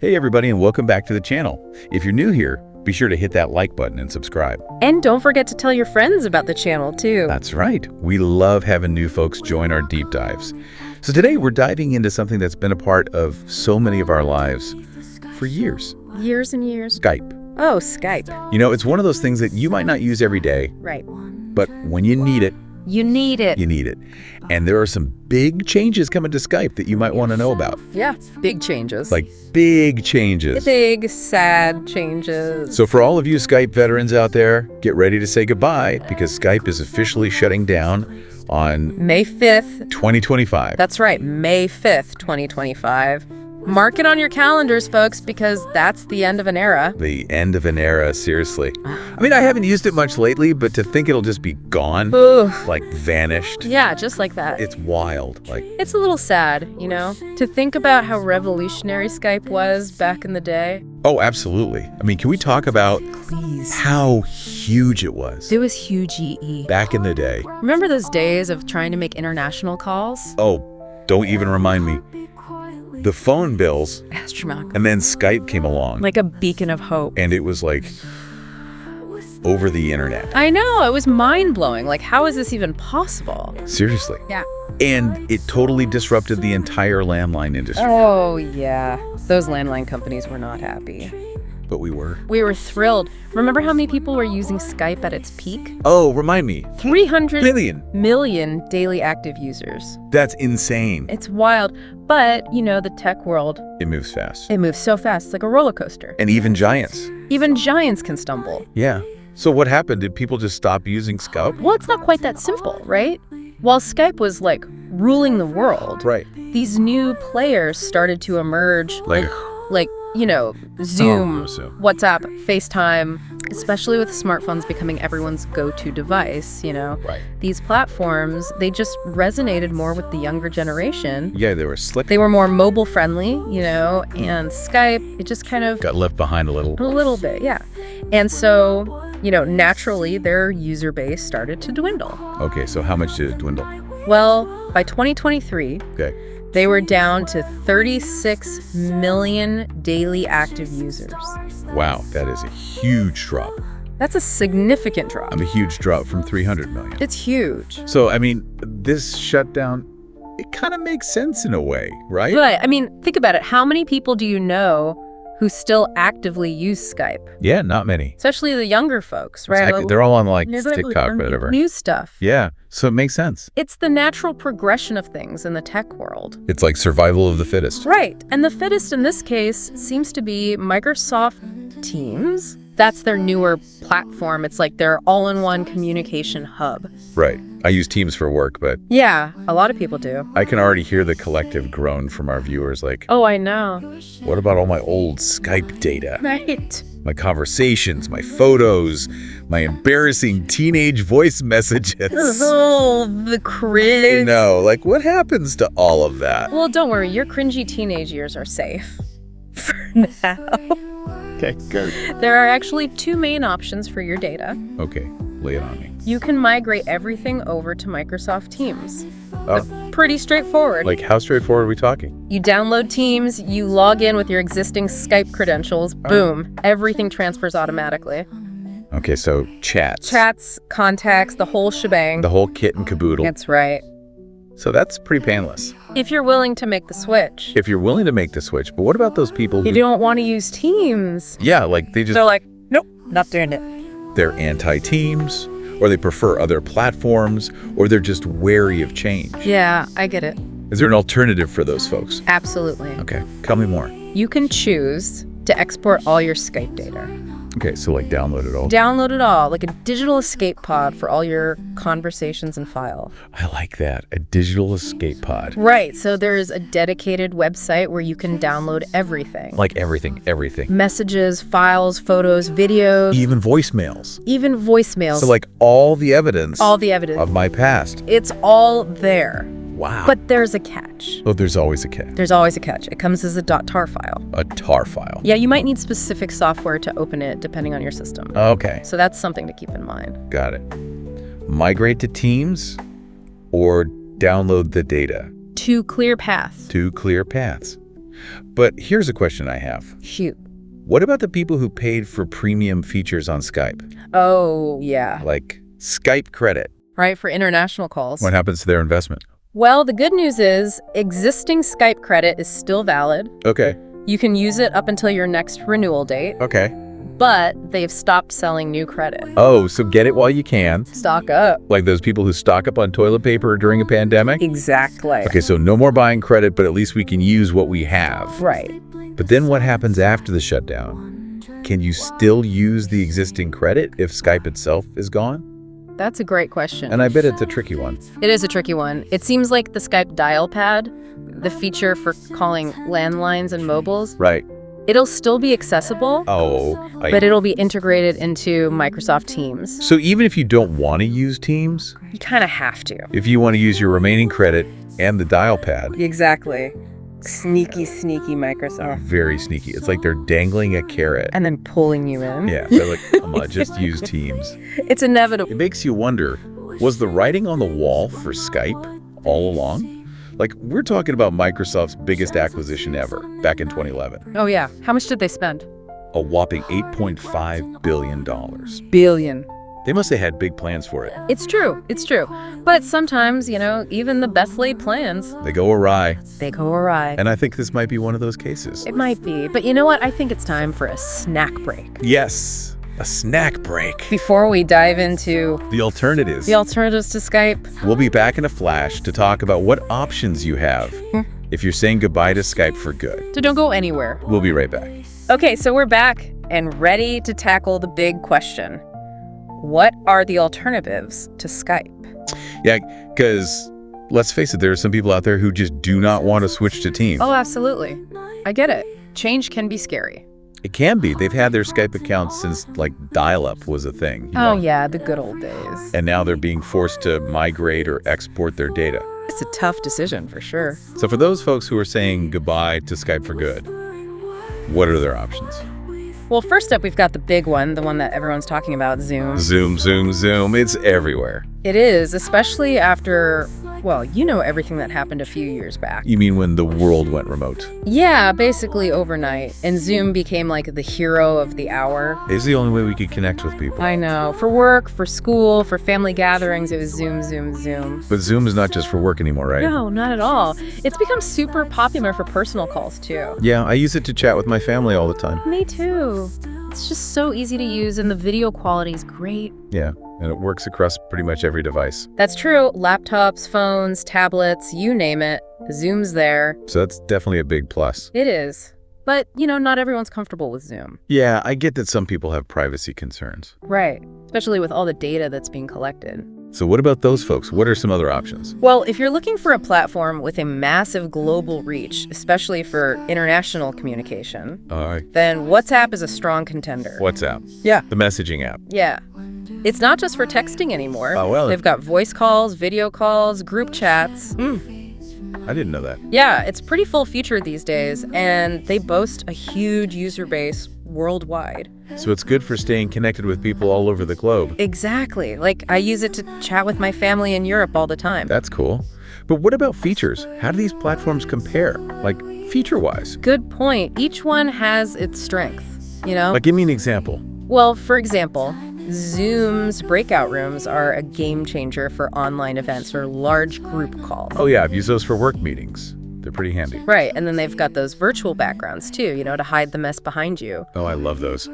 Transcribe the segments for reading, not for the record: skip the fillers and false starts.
Hey everybody, and welcome back to the channel. If you're new here, be sure to hit that like button and subscribe. And don't forget to tell your friends about the channel too. That's right. We love having new folks join our deep dives. So today we're diving into something that's been a part of so many of our lives for years. Years and years. Skype. Oh, Skype. You know, it's one of those things that you might not use every day. Right. But when you need it, you need it. You need it. And there are some big changes coming to Skype that you might want to know about. Yeah, big changes. Like big changes. Big, sad changes. So for all of you Skype veterans out there, get ready to say goodbye because Skype is officially shutting down on May 5th, 2025. That's right, May 5th, 2025. Mark it on your calendars, folks, because that's the end of an era. The end of an era, seriously. I mean, I haven't used it much lately, but to think it'll just be gone, like vanished. Yeah, just like that. It's wild. It's a little sad, you know, to think about how revolutionary Skype was back in the day. Oh, absolutely. I mean, can we talk about how huge it was? It was huge, EE. Back in the day. Remember those days of trying to make international calls? Oh, don't even remind me. The phone bills, astronomical, and then Skype came along. Like a beacon of hope. And it was like over the internet. I know, it was mind-blowing. Like, how is this even possible? Seriously. Yeah. And it totally disrupted the entire landline industry. Oh, yeah. Those landline companies were not happy. But we were. We were thrilled. Remember how many people were using Skype at its peak? Oh, remind me. 300 million daily active users. That's insane. It's wild. But, you know, the tech world, it moves fast. It moves so fast. It's like a roller coaster. And even giants. Even giants can stumble. Yeah. So what happened? Did people just stop using Skype? Well, it's not quite that simple, right? While Skype was like ruling the world, right, these new players started to emerge. Like, you know, Zoom, WhatsApp, FaceTime, especially with smartphones becoming everyone's go-to device, you know. Right. These platforms, they just resonated more with the younger generation. Yeah, they were slick. They were more mobile friendly, you know, and Skype, it just kind of got left behind a little. A little bit, yeah. And so, you know, naturally their user base started to dwindle. Okay, so how much did it dwindle? Well, by 2023, they were down to 36 million daily active users. Wow, that is a huge drop. That's a significant drop. I mean, a huge drop from 300 million. It's huge. So, I mean, this shutdown, it kind of makes sense in a way, right? But, I mean, think about it. How many people do you know who still actively use Skype? Yeah, not many. Especially the younger folks, right? Exactly. They're all on like TikTok, whatever. News stuff. Yeah, so it makes sense. It's the natural progression of things in the tech world. It's like survival of the fittest. Right. And the fittest in this case seems to be Microsoft Teams. That's their newer platform. It's like their all-in-one communication hub. Right. I use Teams for work, but... yeah, a lot of people do. I can already hear the collective groan from our viewers like... oh, I know. What about all my old Skype data? Right. My conversations, my photos, my embarrassing teenage voice messages. Oh, the cringe. No, like what happens to all of that? Well, don't worry. Your cringy teenage years are safe. For now. Okay, good. There are actually two main options for your data. Okay, lay it on me. You can migrate everything over to Microsoft Teams. Pretty straightforward. Like how straightforward are we talking? You download Teams, you log in with your existing Skype credentials, boom, everything transfers automatically. Okay, so chats. Chats, contacts, the whole shebang. The whole kit and caboodle. That's right. So that's pretty painless. If you're willing to make the switch. If you're willing to make the switch, but what about those people who... you don't want to use Teams. Yeah, like they just... they're like, nope, not doing it. They're anti-Teams, or they prefer other platforms, or they're just wary of change. Yeah, I get it. Is there an alternative for those folks? Absolutely. Okay, tell me more. You can choose to export all your Skype data. Okay, so like download it all. Download it all, like a digital escape pod for all your conversations and file. I like that, a digital escape pod. Right, so there's a dedicated website where you can download everything. Like everything. Messages, files, photos, videos. Even voicemails. So like all the evidence. Of my past. It's all there. Wow. But there's a catch. Oh, there's always a catch. There's always a catch. It comes as a .tar file. A tar file. Yeah, you might need specific software to open it depending on your system. Okay. So that's something to keep in mind. Got it. Migrate to Teams or download the data? Two clear paths. Two clear paths. But here's a question I have. Shoot. What about the people who paid for premium features on Skype? Oh, yeah. Like Skype credit. Right, for international calls. What happens to their investment? Well, the good news is existing Skype credit is still valid. Okay. You can use it up until your next renewal date, Okay. but they've stopped selling new credit. Oh, so get it while you can. Stock up. Like those people who stock up on toilet paper during a pandemic? Exactly. Okay, so no more buying credit, but at least we can use what we have. Right. But then what happens after the shutdown? Can you still use the existing credit if Skype itself is gone? That's a great question. And I bet it's a tricky one. It is a tricky one. It seems like the Skype dial pad, the feature for calling landlines and mobiles, Right. it'll still be accessible, but it'll be integrated into Microsoft Teams. So even if you don't want to use Teams, You kind of have to. if you want to use your remaining credit and the dial pad, Exactly. Sneaky Microsoft. very sneaky. It's like they're dangling a carrot. And then pulling you in. Yeah, they're like, come on, just use Teams. It's inevitable. It makes you wonder, was the writing on the wall for Skype all along? Like, we're talking about Microsoft's biggest acquisition ever, back in 2011. Oh, yeah. How much did they spend? A whopping $8.5 billion. Billion. They must have had big plans for it. It's true. It's true. But sometimes, even the best laid plans, They go awry, they go awry. and I think this might be one of those cases. It might be. But you know what? I think it's time for a snack break. Yes, a snack break. Before we dive into The alternatives. the alternatives to Skype. We'll be back in a flash to talk about what options you have if you're saying goodbye to Skype for good. So don't go anywhere. We'll be right back. Okay, so we're back and ready to tackle the big question. What are the alternatives to Skype? Yeah, because let's face it, there are some people out there who just do not want to switch to Teams. Oh, absolutely. I get it. Change can be scary. It can be. They've had their Skype accounts since, like, dial-up was a thing. Oh, yeah, the good old days. And now they're being forced to migrate or export their data. It's a tough decision for sure. So for those folks who are saying goodbye to Skype for good, what are their options? Well, first up, we've got the big one, the one that everyone's talking about, Zoom. Zoom. It's everywhere. It is, especially after, well, everything that happened a few years back. You mean when the world went remote? Yeah, basically overnight. And Zoom became like the hero of the hour. It's the only way we could connect with people. I know. For work, for school, for family gatherings, it was Zoom. But Zoom is not just for work anymore, right? No, not at all. It's become super popular for personal calls, too. Yeah, I use it to chat with my family all the time. Me too. It's just so easy to use, and the video quality is great. Yeah, and it works across pretty much every device. That's true. Laptops, phones, tablets, you name it. Zoom's there. So that's definitely a big plus. It is. But, not everyone's comfortable with Zoom. Yeah, I get that some people have privacy concerns. Right. Especially with all the data that's being collected. So what about those folks? What are some other options? Well, if you're looking for a platform with a massive global reach, especially for international communication, then WhatsApp is a strong contender. WhatsApp. Yeah. The messaging app. Yeah. It's not just for texting anymore. Oh, well. They've got voice calls, video calls, group chats. I didn't know that. Yeah, it's pretty full-featured these days, and they boast a huge user base worldwide. So it's good for staying connected with people all over the globe. Exactly. Like, I use it to chat with my family in Europe all the time. That's cool. But what about features? How do these platforms compare? Like, feature-wise? Good point. Each one has its strength, Like, give me an example. Well, for example, Zoom's breakout rooms are a game changer for online events or large group calls. Oh, yeah, I've used those for work meetings. They're pretty handy. Right, and then they've got those virtual backgrounds too, to hide the mess behind you. Oh, I love those.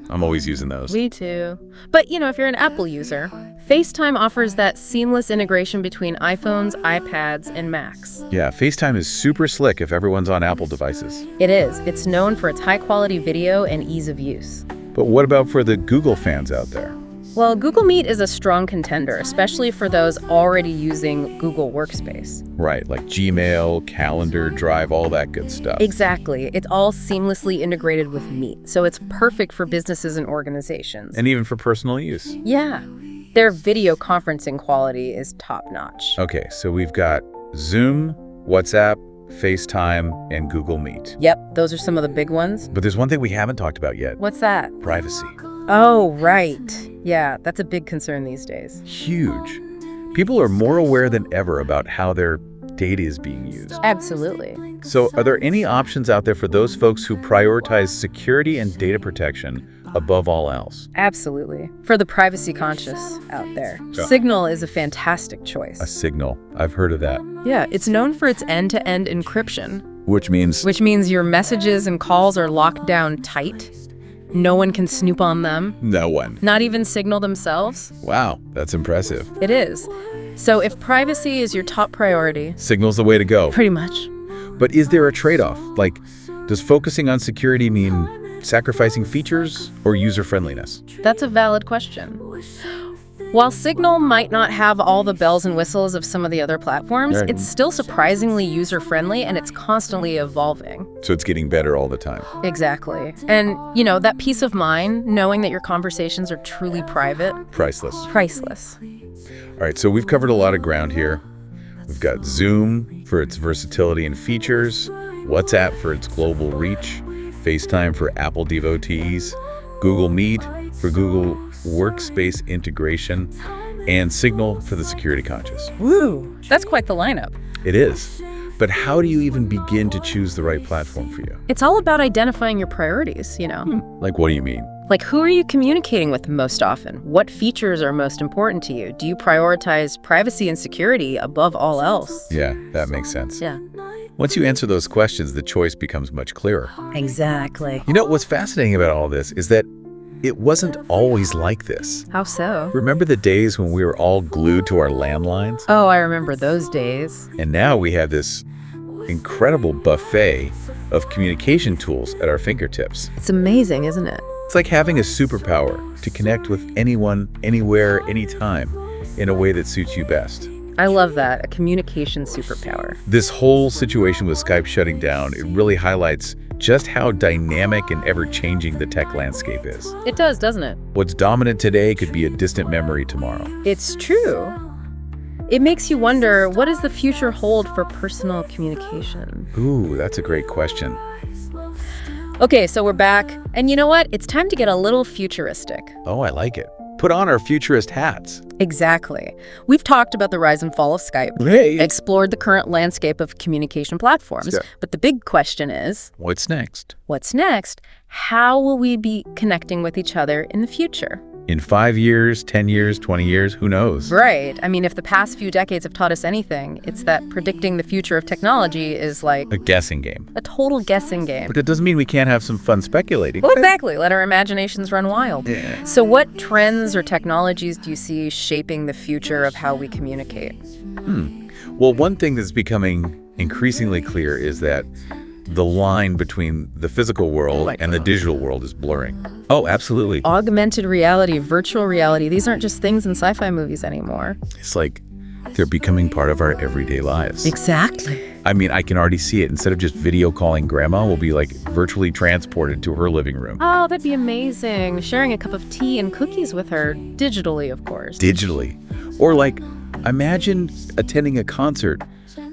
I'm always using those. Me too. But, if you're an Apple user, FaceTime offers that seamless integration between iPhones, iPads, and Macs. Yeah, FaceTime is super slick if everyone's on Apple devices. It is. It's known for its high-quality video and ease of use. But what about for the Google fans out there? Well, Google Meet is a strong contender, especially for those already using Google Workspace. Right, like Gmail, Calendar, Drive, all that good stuff. Exactly. It's all seamlessly integrated with Meet, so it's perfect for businesses and organizations. And even for personal use. Yeah. Their video conferencing quality is top-notch. Okay, so we've got Zoom, WhatsApp, FaceTime, and Google Meet. Yep, those are some of the big ones. But there's one thing we haven't talked about yet. What's that? Privacy. Oh, right. Yeah, that's a big concern these days. Huge. People are more aware than ever about how their data is being used. Absolutely. So are there any options out there for those folks who prioritize security and data protection above all else? Absolutely. For the privacy conscious out there, Yeah. Signal is a fantastic choice. A Signal. I've heard of that. Yeah, it's known for its end-to-end encryption, Which means... which means your messages and calls are locked down tight. No one can snoop on them, No one. not even Signal themselves. Wow, that's impressive. It is. So if privacy is your top priority, Signal's the way to go. pretty much. But is there a trade-off? Like, does focusing on security mean sacrificing features or user-friendliness? That's a valid question. While Signal might not have all the bells and whistles of some of the other platforms, Right. it's still surprisingly user-friendly and it's constantly evolving. So it's getting better all the time. Exactly. And, that peace of mind, knowing that your conversations are truly private, Priceless. priceless. All right, so we've covered a lot of ground here. We've got Zoom for its versatility and features, WhatsApp for its global reach, FaceTime for Apple devotees, Google Meet for Google Workspace integration, and Signal for the security conscious. Woo! That's quite the lineup. It is. But how do you even begin to choose the right platform for you? It's all about identifying your priorities, Like, what do you mean? Like, who are you communicating with most often? What features are most important to you? Do you prioritize privacy and security above all else? Yeah, that makes sense. Yeah. Once you answer those questions, the choice becomes much clearer. Exactly. What's fascinating about all this is that it wasn't always like this. How so? Remember the days when we were all glued to our landlines? Oh, I remember those days. And now we have this incredible buffet of communication tools at our fingertips. It's amazing, isn't it? It's like having a superpower to connect with anyone, anywhere, anytime, in a way that suits you best. I love that, a communication superpower. This whole situation with Skype shutting down, it really highlights just how dynamic and ever-changing the tech landscape is. It does, doesn't it? What's dominant today could be a distant memory tomorrow. It's true. It makes you wonder, what does the future hold for personal communication? Ooh, that's a great question. Okay, so we're back. And you know what? It's time to get a little futuristic. Oh, I like it. Put on our futurist hats. Exactly. We've talked about the rise and fall of Skype, Hey! explored the current landscape of communication platforms. Yeah. But the big question is, What's next? what's next? How will we be connecting with each other in the future? In 5 years, 10 years, 20 years, who knows? Right. I mean, if the past few decades have taught us anything, it's that predicting the future of technology is like A guessing game. a total guessing game. But it doesn't mean we can't have some fun speculating. Well, exactly. Let our imaginations run wild. Yeah. So what trends or technologies do you see shaping the future of how we communicate? Well, one thing that's becoming increasingly clear is that the line between the physical world and the digital world is blurring. Oh, absolutely. Augmented reality, virtual reality, these aren't just things in sci-fi movies anymore. It's like they're becoming part of our everyday lives. Exactly. I mean, I can already see it. Instead of just video calling grandma, we'll be like virtually transported to her living room. Oh, that'd be amazing. Sharing a cup of tea and cookies with her, digitally, of course. Digitally. Or like, imagine attending a concert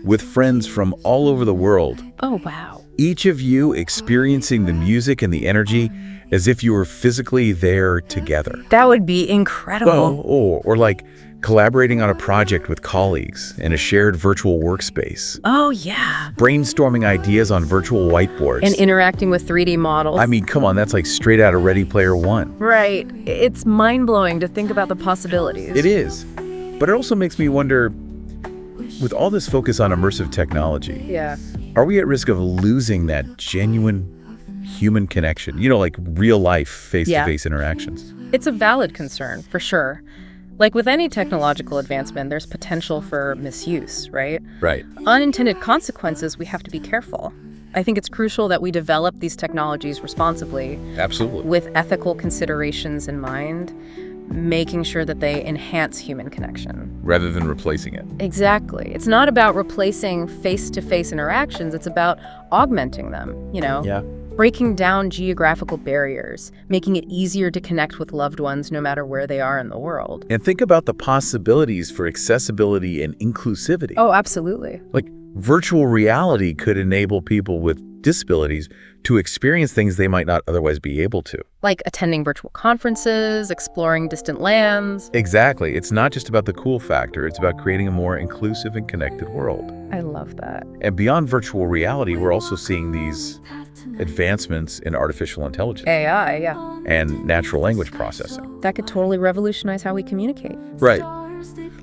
with friends from all over the world. Oh, wow. Each of you experiencing the music and the energy as if you were physically there together. That would be incredible. Or like collaborating on a project with colleagues in a shared virtual workspace. Oh, yeah. Brainstorming ideas on virtual whiteboards. And interacting with 3D models. I mean, come on, that's like straight out of Ready Player One. Right. It's mind-blowing to think about the possibilities. It is. But it also makes me wonder, with all this focus on immersive technology, Yeah. are we at risk of losing that genuine human connection? Like real life face-to-face interactions. It's a valid concern, for sure. Like with any technological advancement, there's potential for misuse, right? Right. Unintended consequences, we have to be careful. I think it's crucial that we develop these technologies responsibly Absolutely. with ethical considerations in mind, making sure that they enhance human connection. Rather than replacing it. Exactly. It's not about replacing face-to-face interactions. It's about augmenting them, Yeah. breaking down geographical barriers, making it easier to connect with loved ones no matter where they are in the world. And think about the possibilities for accessibility and inclusivity. Oh, absolutely. Like virtual reality could enable people with disabilities to experience things they might not otherwise be able to. Like attending virtual conferences, exploring distant lands. Exactly. It's not just about the cool factor. It's about creating a more inclusive and connected world. I love that. And beyond virtual reality, we're also seeing these advancements in artificial intelligence. AI, yeah. And natural language processing. That could totally revolutionize how we communicate. Right.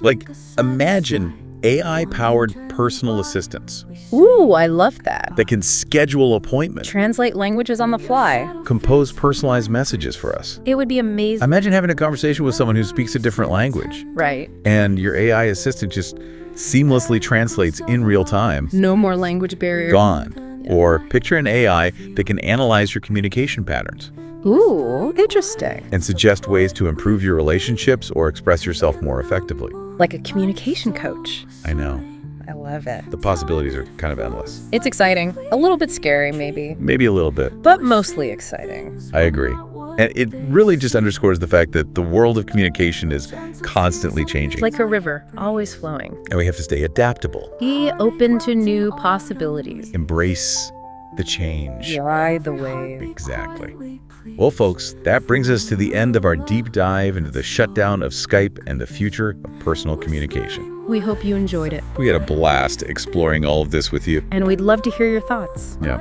Like, imagine AI-powered personal assistants Ooh, I love that. that can schedule appointments, Translate languages on the fly. compose personalized messages for us. It would be amazing. Imagine having a conversation with someone who speaks a different language, Right. and your AI assistant just seamlessly translates in real time. No more language barriers. Gone. Or picture an AI that can analyze your communication patterns Ooh, interesting. and suggest ways to improve your relationships or express yourself more effectively. Like a communication coach. I know. I love it. The possibilities are kind of endless. It's exciting. A little bit scary, maybe. Maybe a little bit. But mostly exciting. I agree. And it really just underscores the fact that the world of communication is constantly changing. It's like a river, always flowing. And we have to stay adaptable. Be open to new possibilities. Embrace the change. Ride the wave. Exactly. Well, folks, that brings us to the end of our deep dive into the shutdown of Skype and the future of personal communication. We hope you enjoyed it. We had a blast exploring all of this with you. And we'd love to hear your thoughts. Yeah.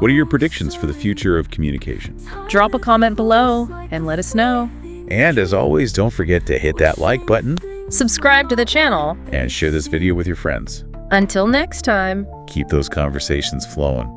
What are your predictions for the future of communication? Drop a comment below and let us know. And as always, don't forget to hit that like button Subscribe to the channel. and share this video with your friends. Until next time. Keep those conversations flowing.